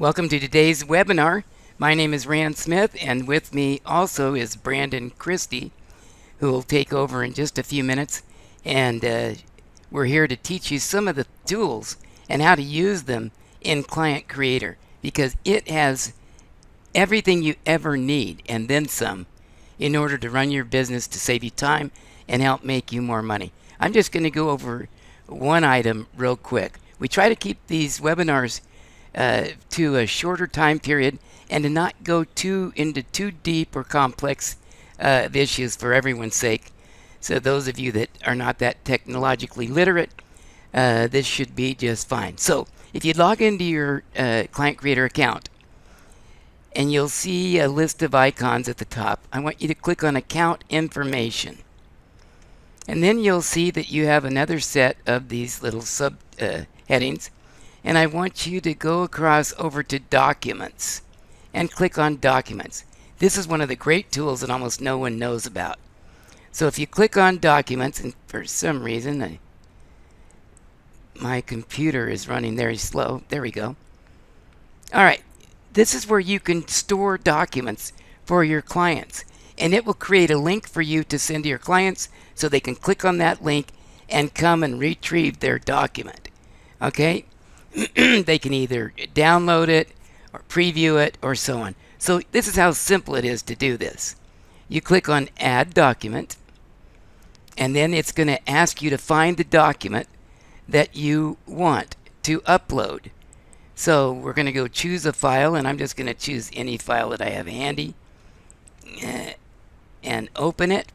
Welcome to today's webinar. My name is Rand Smith, and with me also is Brandon Christie, who will take over in just a few minutes. And we're here to teach you some of the tools and how to use them in Client Creator, because it has everything you ever need and then some in order to run your business, to save you time and help make you more money. I'm just going to go over one item real quick. We try to keep these webinars to a shorter time period and to not go into too deep or complex issues for everyone's sake. So those of you that are not that technologically literate, this should be just fine. So if you log into your Client Creator account, and you'll see a list of icons at the top, I want you to click on Account Information. And then you'll see that you have another set of these little sub headings. And I want you to go across over to Documents and click on Documents. This is one of the great tools that almost no one knows about. So if you click on Documents, and for some reason my computer is running very slow. There we go. All right. This is where you can store documents for your clients. And it will create a link for you to send to your clients so they can click on that link and come and retrieve their document. Okay? They can either download it or preview it or so on. So this is how simple it is to do this. You click on Add Document, and then it's going to ask you to find the document that you want to upload. So we're going to go choose a file, and I'm just going to choose any file that I have handy and open it.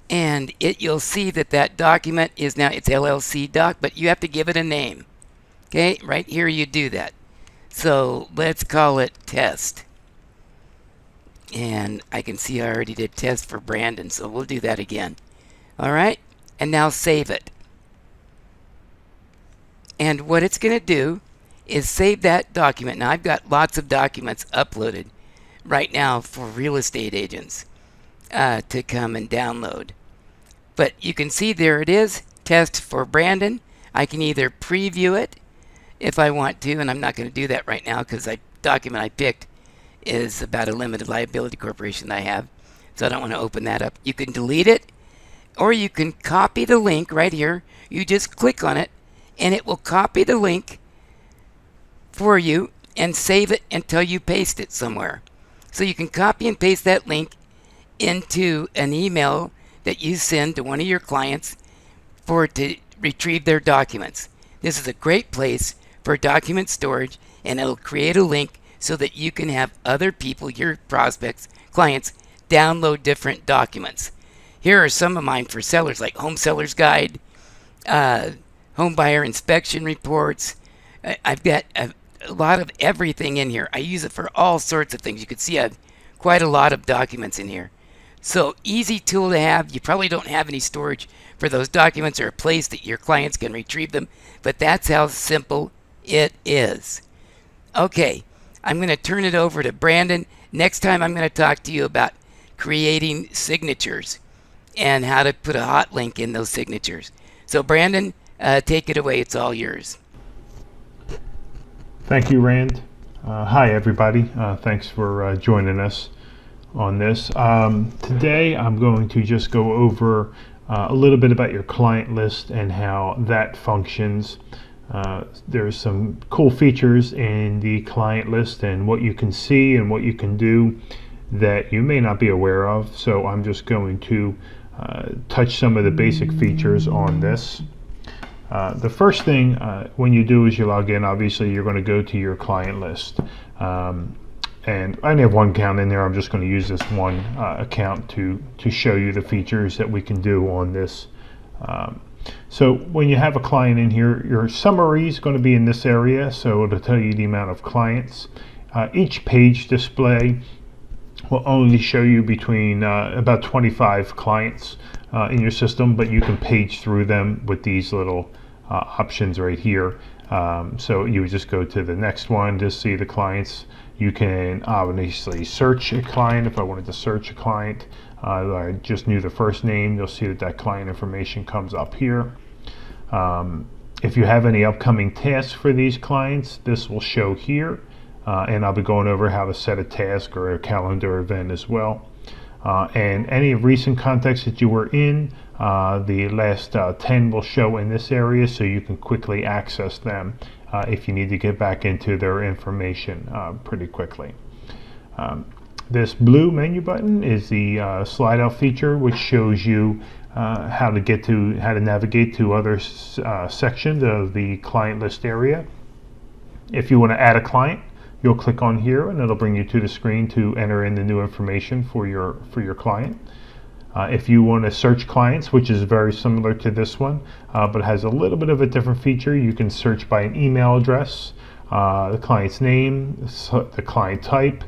And you'll see that document is now, it's LLC doc, but you have to give it a name. Okay, right here you do that. So let's call it test. And I can see I already did test for Brandon, so we'll do that again. All right, and now save it. And what it's going to do is save that document. Now I've got lots of documents uploaded right now for real estate agents to come and download. But you can see there it is, test for Brandon. I can either preview it if I want to, and I'm not going to do that right now because the document I picked is about a limited liability corporation that I have. So I don't want to open that up. You can delete it, or you can copy the link right here. You just click on it, and it will copy the link for you and save it until you paste it somewhere. So you can copy and paste that link into an email that you send to one of your clients for it to retrieve their documents. This is a great place for document storage, and it'll create a link so that you can have other people, your prospects, clients, download different documents. Here are some of mine for sellers, like Home Seller's Guide, Home Buyer Inspection Reports. I've got a lot of everything in here. I use it for all sorts of things. You can see I have quite a lot of documents in here. So easy tool to have. You probably don't have any storage for those documents or a place that your clients can retrieve them, but that's how simple it is. Okay, I'm going to turn it over to Brandon. Next time I'm going to talk to you about creating signatures and how to put a hot link in those signatures. So Brandon, take it away. It's all yours. Thank you, Rand. Hi, everybody. Thanks for joining us on this. Today, I'm going to just go over a little bit about your client list and how that functions. There's some cool features in the client list and what you can see and what you can do that you may not be aware of. So I'm just going to touch some of the basic features on this. The first thing when you do is you log in, obviously you're going to go to your client list. And I only have one account in there. I'm just going to use this one account to show you the features that we can do on this. So when you have a client in here, your summary is going to be in this area, so it'll tell you the amount of clients. Each page display will only show you between about 25 clients in your system, but you can page through them with these little options right here. So you would just go to the next one to see the clients. You can obviously search a client. If I wanted to search a client, I just knew the first name, you'll see that client information comes up here. If you have any upcoming tasks for these clients, this will show here, and I'll be going over how to set a task or a calendar event as well. And any recent contacts that you were in, the last 10 will show in this area, so you can quickly access them if you need to get back into their information pretty quickly. This blue menu button is the slide out feature, which shows you how to navigate to other sections of the client list area. If you want to add a client, you'll click on here and it'll bring you to the screen to enter in the new information for your client. If you want to search clients, which is very similar to this one, but has a little bit of a different feature, you can search by an email address, the client's name, the client type,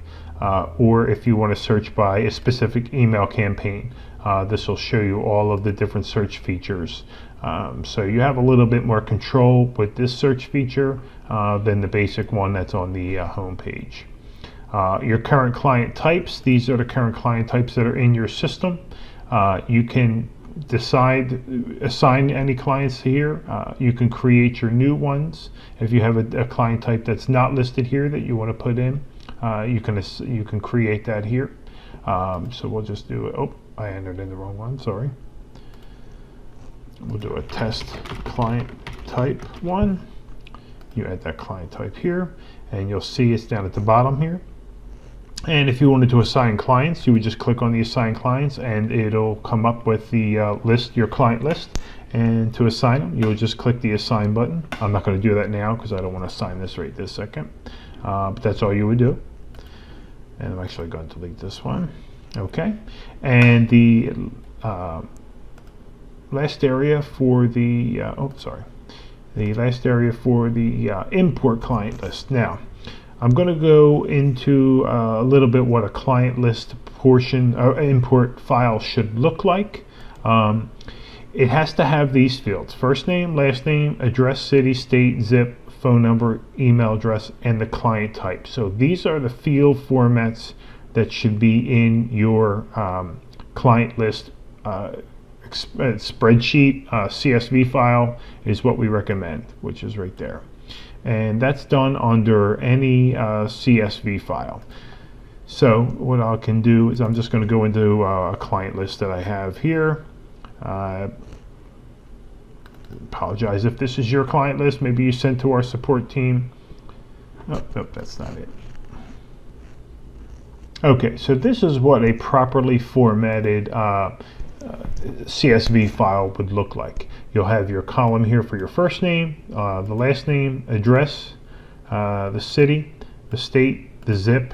or if you want to search by a specific email campaign. This will show you all of the different search features. So you have a little bit more control with this search feature than the basic one that's on the home page. Your current client types, these are the current client types that are in your system. You can assign any clients here. You can create your new ones. If you have a client type that's not listed here that you want to put in, you can create that here. So we'll just do it. Oh, I entered in the wrong one, sorry. We'll do a test client type 1. You add that client type here, and you'll see it's down at the bottom here. And if you wanted to assign clients, you would just click on the assign clients and it'll come up with the list, your client list. And to assign them, you'll just click the assign button. I'm not going to do that now because I don't want to assign this right this second. But that's all you would do. And I'm actually going to delete this one. Okay. And the last area for the, the last area for the import client list. Now, I'm going to go into a little bit what a client list portion or import file should look like. It has to have these fields: first name, last name, address, city, state, zip, phone number, email address, and the client type. So these are the field formats that should be in your client list spreadsheet. CSV file is what we recommend, which is right there. And that's done under any CSV file. So what I can do is I'm just going to go into a client list that I have here. Apologize if this is your client list. Maybe you sent to our support team. Oh, nope, that's not it. Okay, so this is what a properly formatted CSV file would look like. You'll have your column here for your first name, the last name, address, the city, the state, the zip,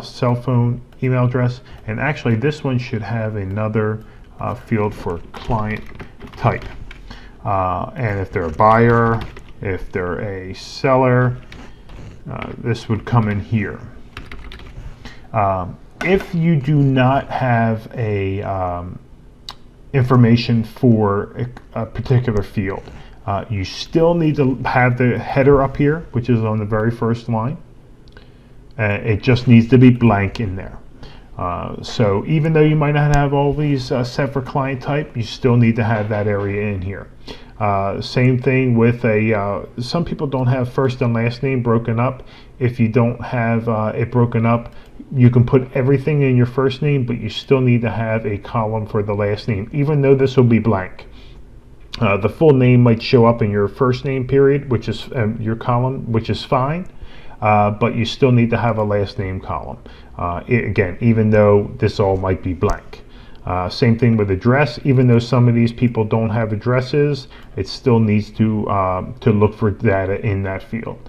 cell phone, email address, and actually this one should have another field for client type. And if they're a buyer, if they're a seller, this would come in here. If you do not have a information for a particular field, you still need to have the header up here, which is on the very first line. It just needs to be blank in there. So even though you might not have all these set for client type, you still need to have that area in here. Same thing with some people don't have first and last name broken up. If you don't have it broken up, you can put everything in your first name, but you still need to have a column for the last name, even though this will be blank. The full name might show up in your first name period, which is your column, which is fine, but you still need to have a last name column. Again, even though this all might be blank. Same thing with address. Even though some of these people don't have addresses, it still needs to look for data in that field.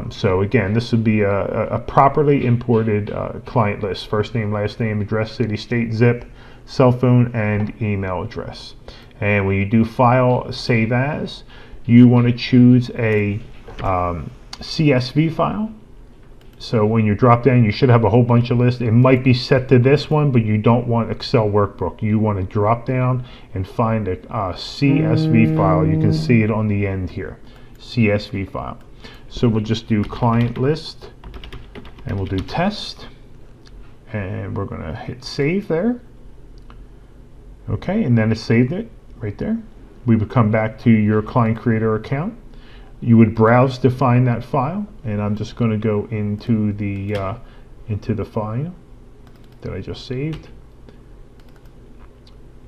So again, this would be a properly imported client list: first name, last name, address, city, state, zip, cell phone, and email address. And when you do File, Save As, you want to choose a CSV file. So when you drop down, you should have a whole bunch of lists. It might be set to this one, but you don't want Excel workbook. You want to drop down and find a CSV file. You can see it on the end here, CSV file. So we'll just do client list, and we'll do test, and we're going to hit save there. Okay, and then it saved it right there. We would come back to your client creator account. You would browse to find that file, and I'm just going to go into the file that I just saved,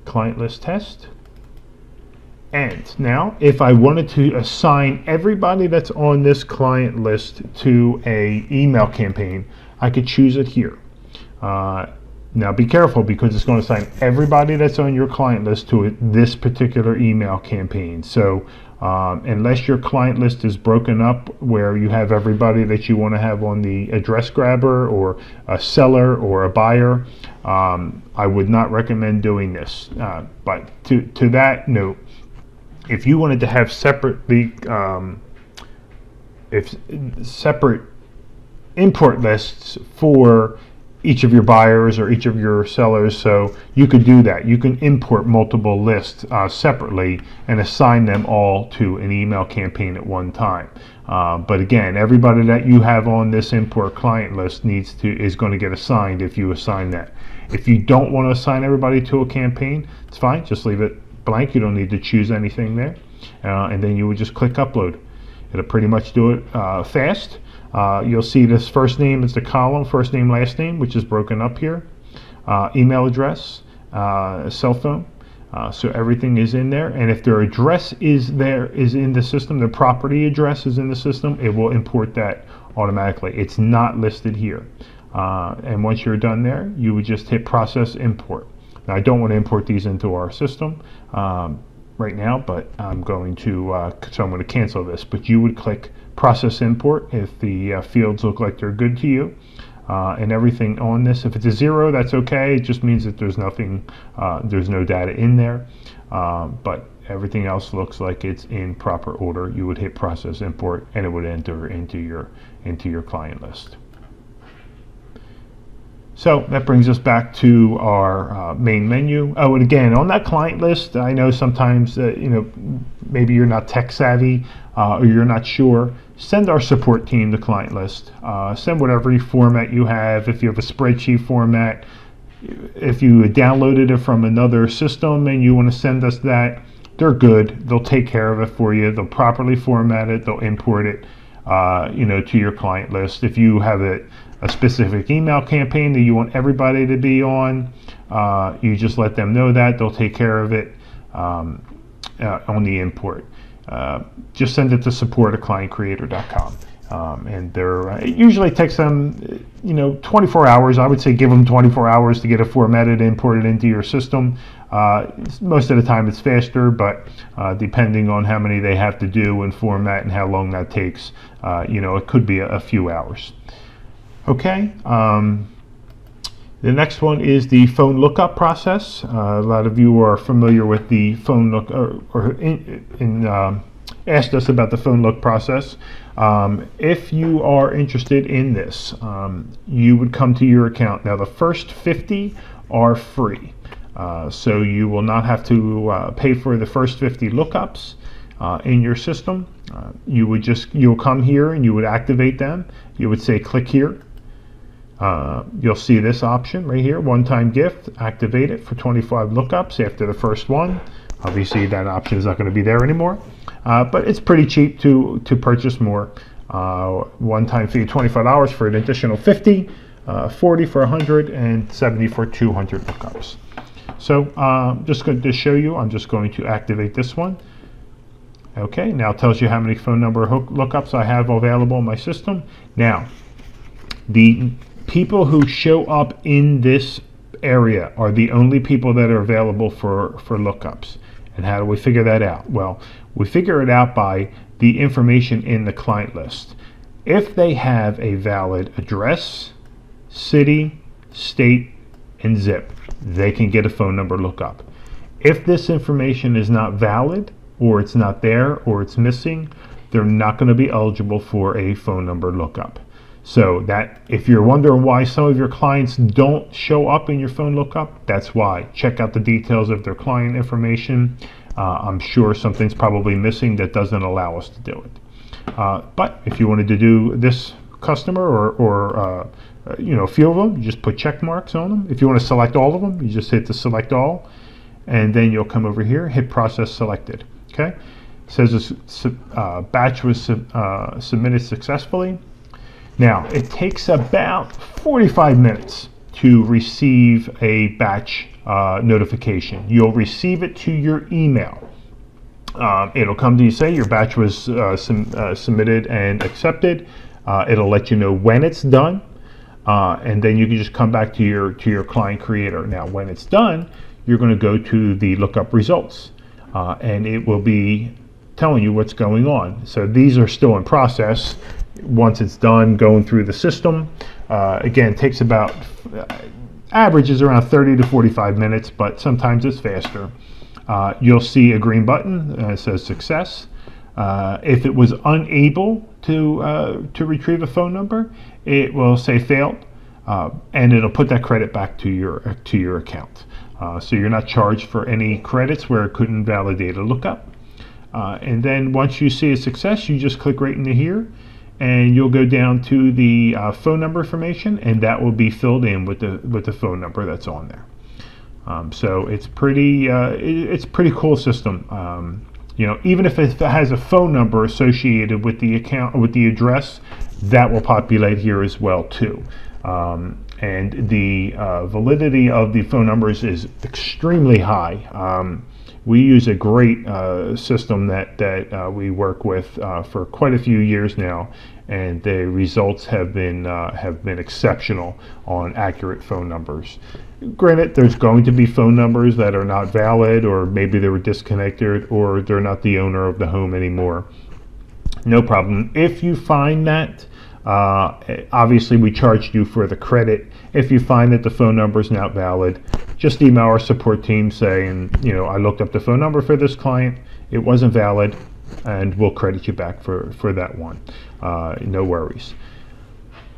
client list test. And now, if I wanted to assign everybody that's on this client list to a email campaign, I could choose it here. Now be careful, because it's going to assign everybody that's on your client list to this particular email campaign. So unless your client list is broken up where you have everybody that you want to have on the address grabber, or a seller or a buyer, I would not recommend doing this. But to that note, if you wanted to have separately separate import lists for each of your buyers or each of your sellers, so you could do that. You can import multiple lists separately and assign them all to an email campaign at one time. But again, everybody that you have on this import client list is going to get assigned if you assign that. If you don't want to assign everybody to a campaign, it's fine. Just leave it blank. You don't need to choose anything there. And then you would just click upload. It'll pretty much do it fast. You'll see this first name is the column, first name, last name, which is broken up here. Email address, cell phone. So everything is in there. And if their address is in the system, their property address is in the system, it will import that automatically. It's not listed here. And once you're done there, you would just hit process import. Now, I don't want to import these into our system right now, but I'm going to, so I'm going to cancel this. But you would click process import if the fields look like they're good to you, and everything on this. If it's a 0, that's okay. It just means that there's nothing, there's no data in there. But everything else looks like it's in proper order. You would hit process import, and it would enter into your client list. So that brings us back to our main menu. Oh, and again, on that client list, I know sometimes maybe you're not tech savvy or you're not sure. Send our support team the client list. Send whatever format you have. If you have a spreadsheet format, if you downloaded it from another system and you want to send us that, they're good. They'll take care of it for you. They'll properly format it. They'll import it, to your client list. If you have a specific email campaign that you want everybody to be on, you just let them know that. They'll take care of it on the import. Just send it to support@clientcreator.com. And it usually takes them 24 hours. I would say give them 24 hours to get it formatted and imported into your system. Most of the time it's faster, but depending on how many they have to do and format and how long that takes, it could be a few hours. Okay, the next one is the phone lookup process. A lot of you are familiar with the phone look, or asked us about the phone look process. If you are interested in this, you would come to your account. Now, the first 50 are free, so you will not have to pay for the first 50 lookups in your system. You'll come here and you would activate them. You would say click here. You'll see this option right here, one-time gift, activate it for 25 lookups after the first one. Obviously that option is not going to be there anymore, but it's pretty cheap to purchase more. One-time fee $25 for an additional 50, 40 for 100, and 70 for 200 lookups. So just going to show you, I'm just going to activate this one. Okay, now it tells you how many phone number lookups I have available in my system. Now, the people who show up in this area are the only people that are available for lookups. And how do we figure that out? Well, we figure it out by the information in the client list. If they have a valid address, city, state, and zip, they can get a phone number lookup. If this information is not valid, or it's not there, or it's missing, they're not going to be eligible for a phone number lookup. So that if you're wondering why some of your clients don't show up in your phone lookup, that's why. Check out the details of their client information. I'm sure something's probably missing that doesn't allow us to do it. But if you wanted to do this customer or a few of them, you just put check marks on them. If you want to select all of them, you just hit the select all, and then you'll come over here, hit process selected. Okay. says a batch was submitted successfully. Now, it takes about 45 minutes to receive a batch notification. You'll receive it to your email. It'll come to you, say your batch was submitted and accepted. It'll let you know when it's done, and then you can just come back to your client creator. Now, when it's done, you're going to go to the Lookup Results, and it will be telling you what's going on. So these are still in process. Once it's done going through the system, again, it takes about average is around 30 to 45 minutes, but sometimes it's faster. You'll see a green button that says success. If it was unable to retrieve a phone number, it will say failed, and it'll put that credit back to your account. So you're not charged for any credits where it couldn't validate a lookup. And then once you see a success, you just click right into here, and you'll go down to the phone number information, and that will be filled in with the phone number that's on there. So it's pretty cool system. Even if it has a phone number associated with the account, with the address, that will populate here as well too. And the validity of the phone numbers is extremely high. We use a great system that we work with for quite a few years now, and the results have been exceptional on accurate phone numbers. Granted, there's going to be phone numbers that are not valid, or maybe they were disconnected, or they're not the owner of the home anymore. No problem. If you find that, obviously we charged you for the credit. If you find that the phone number is not valid, just email our support team saying, I looked up the phone number for this client, it wasn't valid, and we'll credit you back for that one. No worries.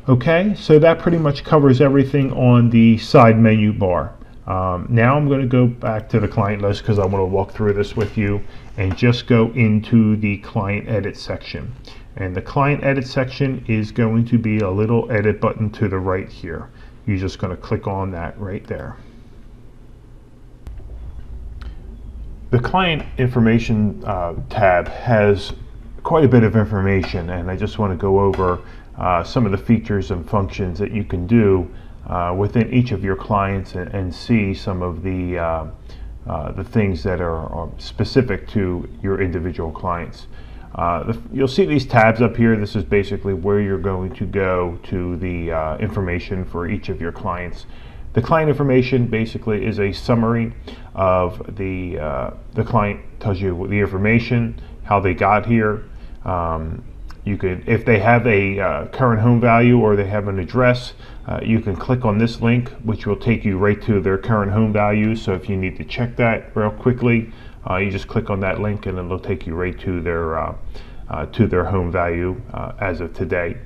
Okay, so that pretty much covers everything on the side menu bar. Now I'm going to go back to the client list because I want to walk through this with you, and just go into the client edit section. And the client edit section is going to be a little edit button to the right here. You're just going to click on that right there. The client information tab has quite a bit of information, and I just want to go over some of the features and functions that you can do within each of your clients, and see some of the things that are specific to your individual clients. You'll see these tabs up here. This is basically where you're going to go to the information for each of your clients. The client information basically is a summary of the client. Tells you the information, how they got here. You could, if they have a current home value or they have an address, you can click on this link, which will take you right to their current home value. So if you need to check that real quickly, you just click on that link, and it'll take you right to their home value as of today.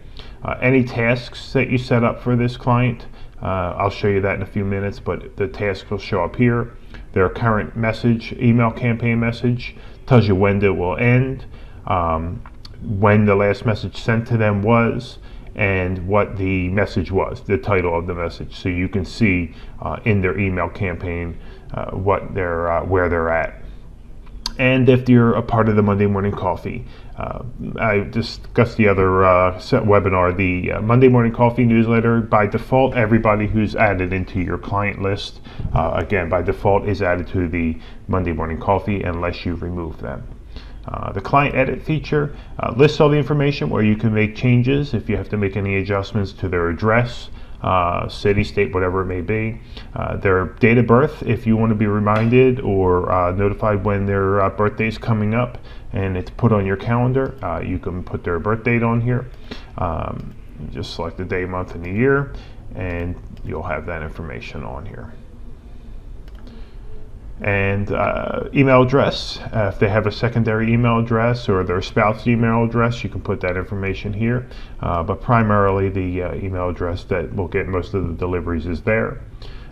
Any tasks that you set up for this client, I'll show you that in a few minutes, but the task will show up here. Their current message, email campaign message, tells you when it will end, when the last message sent to them was, and what the message was, the title of the message, so you can see in their email campaign where they're at. And if you're a part of the Monday Morning Coffee, I discussed the other webinar, the Monday Morning Coffee newsletter. By default, everybody who's added into your client list, again, by default is added to the Monday Morning Coffee unless you remove them. The client edit feature lists all the information where you can make changes if you have to make any adjustments to their address, city, state, whatever it may be. Their date of birth, if you want to be reminded or notified when their birthday is coming up and it's put on your calendar, you can put their birth date on here. Just select the day, month, and the year, and you'll have that information on here. And email address, if they have a secondary email address or their spouse's email address, you can put that information here, but primarily the email address that will get most of the deliveries is there.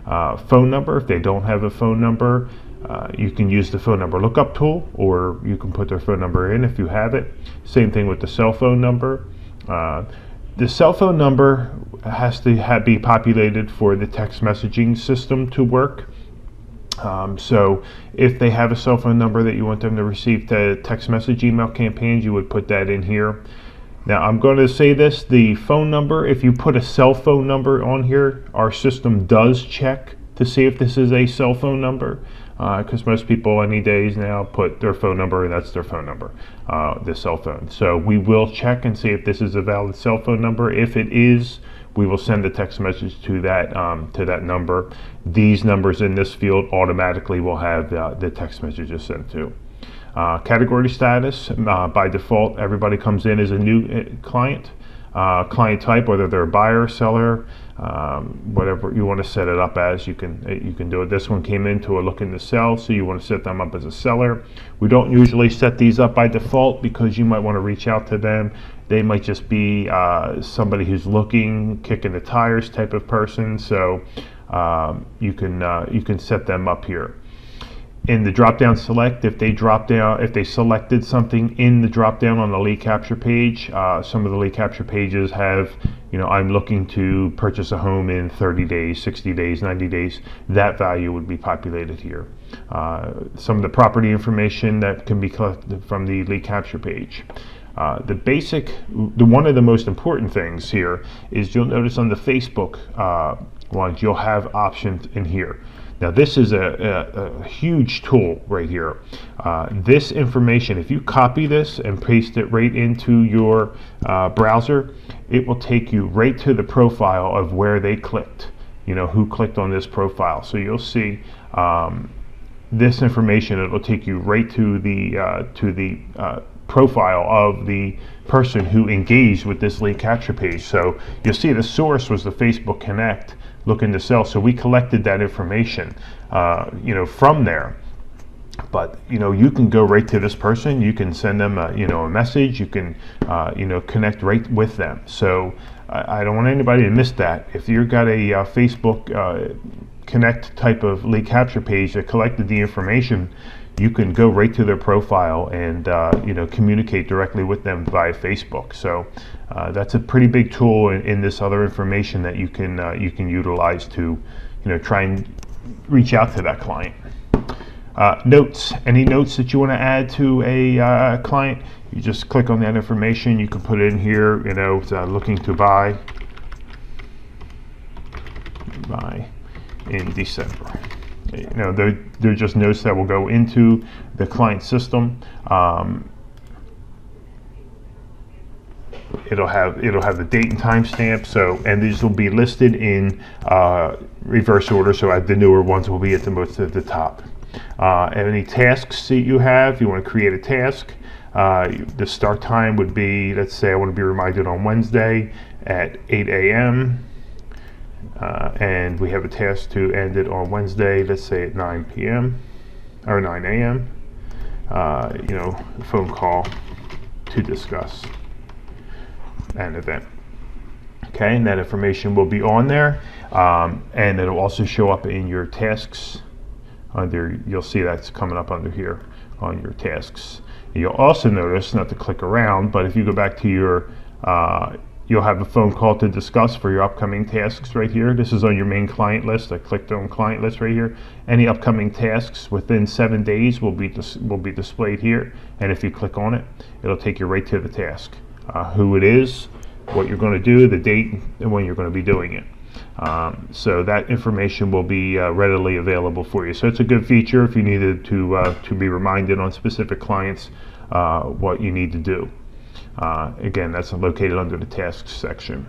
Phone number, if they don't have a phone number, you can use the phone number lookup tool, or you can put their phone number in if you have it. Same thing with the cell phone number. The cell phone number has to be populated for the text messaging system to work. So if they have a cell phone number that you want them to receive the text message email campaigns, you would put that in here. Now I'm going to say this, the phone number, if you put a cell phone number on here, our system does check to see if this is a cell phone number, because most people any days now put their phone number, and that's their phone number, the cell phone. So we will check and see if this is a valid cell phone number. If it is, we will send a text message to that number. These numbers in this field automatically will have the text messages sent to. Category status, by default, everybody comes in as a new client. Client type, whether they're a buyer, seller, whatever you want to set it up as, you can do it. This one came into a looking to sell, so you want to set them up as a seller. We don't usually set these up by default because you might want to reach out to them. They might just be somebody who's looking, kicking the tires type of person. So you can set them up here. In the drop-down select, if they selected something in the drop-down on the lead capture page, some of the lead capture pages have, I'm looking to purchase a home in 30 days, 60 days, 90 days. That value would be populated here. Some of the property information that can be collected from the lead capture page. One of the most important things here is you'll notice on the Facebook ones, you'll have options in here. Now this is a huge tool right here. This information, if you copy this and paste it right into your browser, it will take you right to the profile of where they clicked, who clicked on this profile. So you'll see this information. It will take you right to the profile of the person who engaged with this lead capture page. So you'll see the source was the Facebook Connect looking to sell. So we collected that information, from there. But you can go right to this person. You can send them a message. You can connect right with them. So I don't want anybody to miss that. If you've got a Facebook Connect type of lead capture page that collected the information, you can go right to their profile and communicate directly with them via Facebook. So that's a pretty big tool in this other information that you can utilize to try and reach out to that client. Notes, any notes that you want to add to a client, you just click on that information. You can put it in here, looking to buy in December. They're just notes that will go into the client system. It'll have the date and time stamp. So, and these will be listed in reverse order. So the newer ones will be at the top. And any tasks that you have, you want to create a task. The start time would be, let's say I want to be reminded on Wednesday at 8 a.m. And we have a task to end it on Wednesday, let's say at 9 p.m. or 9 a.m. Phone call to discuss an event. Okay, and that information will be on there, and it'll also show up in your tasks. You'll see that's coming up under here on your tasks. You'll also notice, not to click around, but if you go back to your you'll have a phone call to discuss for your upcoming tasks right here. This is on your main client list. I clicked on client list right here. Any upcoming tasks within 7 days will be displayed here. And if you click on it, it'll take you right to the task. Who it is, what you're going to do, the date, and when you're going to be doing it. So that information will be readily available for you. So it's a good feature if you needed to be reminded on specific clients what you need to do. Again, that's located under the tasks section.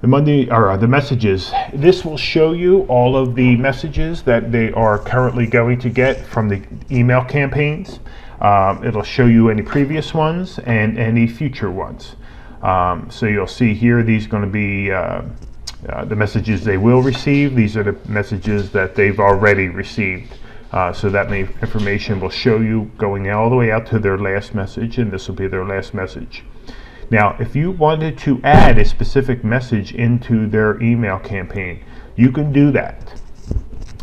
The messages. This will show you all of the messages that they are currently going to get from the email campaigns. It'll show you any previous ones and any future ones. So you'll see here, these are going to be the messages they will receive. These are the messages that they've already received. So that information will show you going all the way out to their last message, and this will be their last message. Now, if you wanted to add a specific message into their email campaign, you can do that.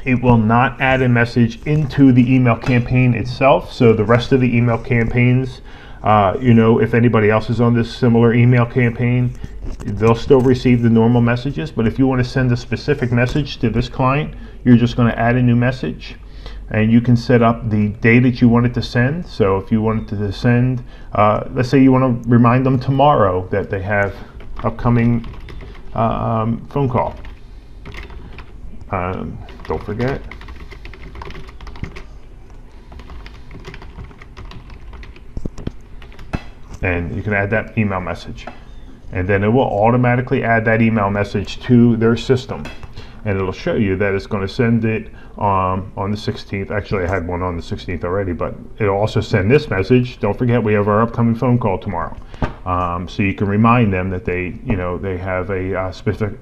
It will not add a message into the email campaign itself. So the rest of the email campaigns, if anybody else is on this similar email campaign, they'll still receive the normal messages, but if you want to send a specific message to this client, you're just going to add a new message, and you can set up the day that you want it to send. So if you wanted to send, let's say you want to remind them tomorrow that they have upcoming phone call. Don't forget. And you can add that email message, and then it will automatically add that email message to their system, and it'll show you that it's going to send it on the 16th. Actually, I had one on the 16th already, but it'll also send this message. Don't forget, we have our upcoming phone call tomorrow. So you can remind them that they have a specific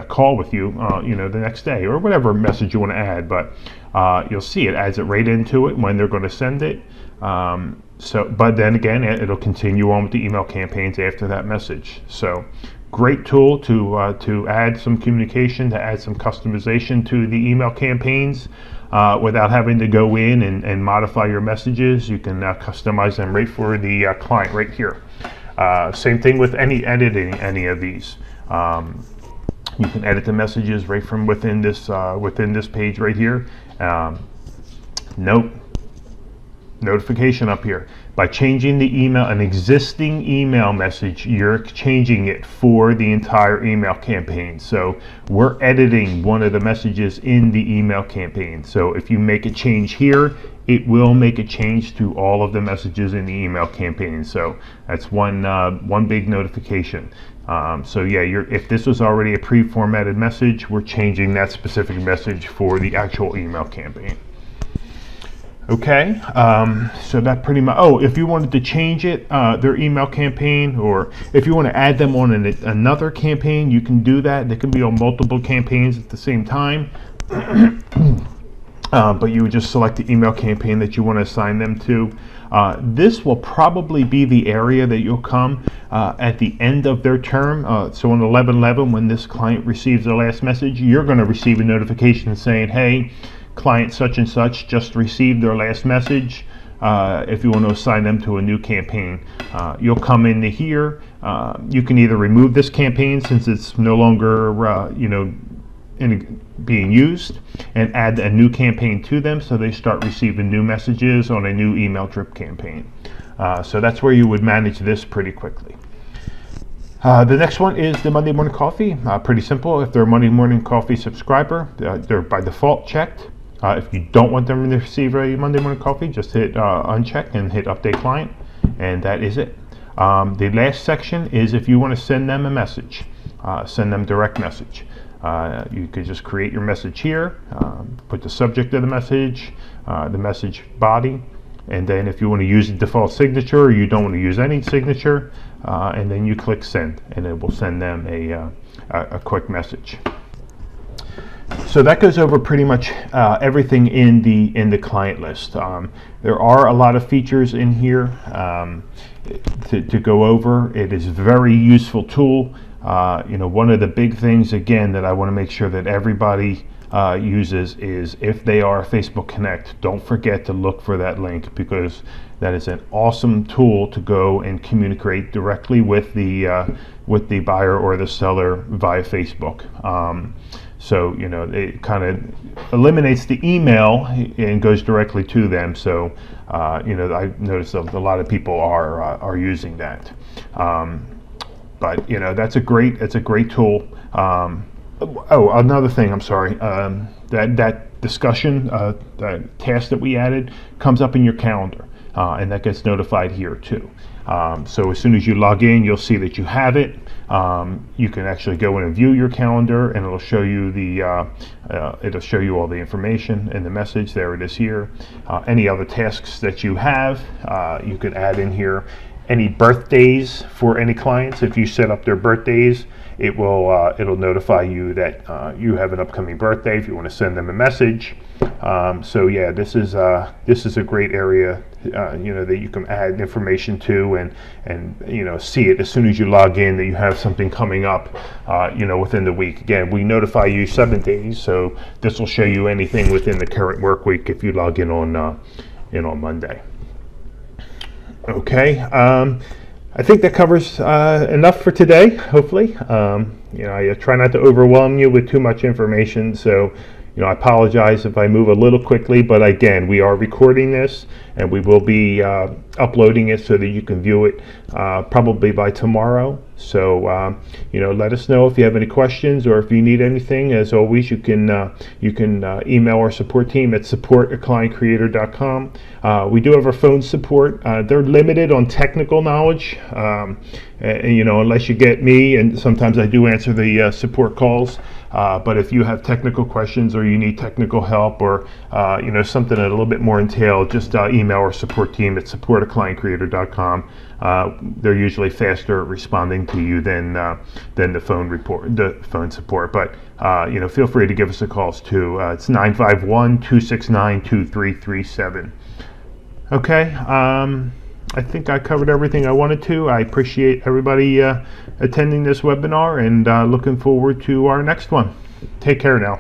call with you, the next day, or whatever message you want to add. But you'll see it adds it right into it when they're going to send it. But then again, it'll continue on with the email campaigns after that message. So great tool to add some communication, to add some customization to the email campaigns without having to go in and modify your messages. You can customize them right for the client right here. Same thing with editing any of these. You can edit the messages right from within this page right here. Notification up here. By changing the email, an existing email message, you're changing it for the entire email campaign. So we're editing one of the messages in the email campaign. So if you make a change here, it will make a change to all of the messages in the email campaign. So that's one big notification. So yeah, if this was already a pre-formatted message, we're changing that specific message for the actual email campaign. Okay, so that pretty much, if you wanted to change it, their email campaign, or if you want to add them on another campaign, you can do that. They can be on multiple campaigns at the same time. But you would just select the email campaign that you want to assign them to. This will probably be the area that you'll come at the end of their term. So on 11/11, when this client receives their last message, you're going to receive a notification saying, hey, client such and such just received their last message. If you want to assign them to a new campaign, you'll come into here. You can either remove this campaign since it's no longer being used, and add a new campaign to them so they start receiving new messages on a new email drip campaign. So that's where you would manage this pretty quickly. The next one is the Monday Morning Coffee. Pretty simple. If they're a Monday Morning Coffee subscriber, they're by default checked. If you don't want them to receive a Monday Morning Coffee, just hit uncheck and hit update client, and that is it. The last section is if you want to send them a message, send them direct message. You could just create your message here, put the subject of the message body, and then if you want to use the default signature or you don't want to use any signature, and then you click send, and it will send them a quick message. So that goes over pretty much everything in the client list. There are a lot of features in here to go over. It is a very useful tool. One of the big things, again, that I want to make sure that everybody uses is if they are Facebook Connect, don't forget to look for that link, because that is an awesome tool to go and communicate directly with the buyer or the seller via Facebook. So it kind of eliminates the email and goes directly to them. So I noticed a lot of people are using that. But that's a great tool. Another thing, I'm sorry. That discussion, that task that we added, comes up in your calendar, and that gets notified here too. So as soon as you log in, you'll see that you have it. You can actually go in and view your calendar, and it'll show you all the information in the message. There it is here. Any other tasks that you have, you could add in here. Any birthdays for any clients, if you set up their birthdays, it'll notify you that you have an upcoming birthday if you want to send them a message. So yeah, this is a great area that you can add information to, and see it as soon as you log in that you have something coming up within the week. Again, we notify you 7 days, so this will show you anything within the current work week if you log in on Monday. Okay, I think that covers enough for today, hopefully. I try not to overwhelm you with too much information, so I apologize if I move a little quickly, but again, we are recording this and we will be uploading it so that you can view it probably by tomorrow. So, let us know if you have any questions or if you need anything. As always, you can email our support team at support@clientcreator.com. We do have our phone support. They're limited on technical knowledge, unless you get me, and sometimes I do answer the support calls. But if you have technical questions or you need technical help or something a little bit more entailed, just email our support team at support@clientcreator.com. They're usually faster at responding to you than the phone support. But feel free to give us a call too. It's 951-269-2337. Okay. I think I covered everything I wanted to. I appreciate everybody attending this webinar and looking forward to our next one. Take care now.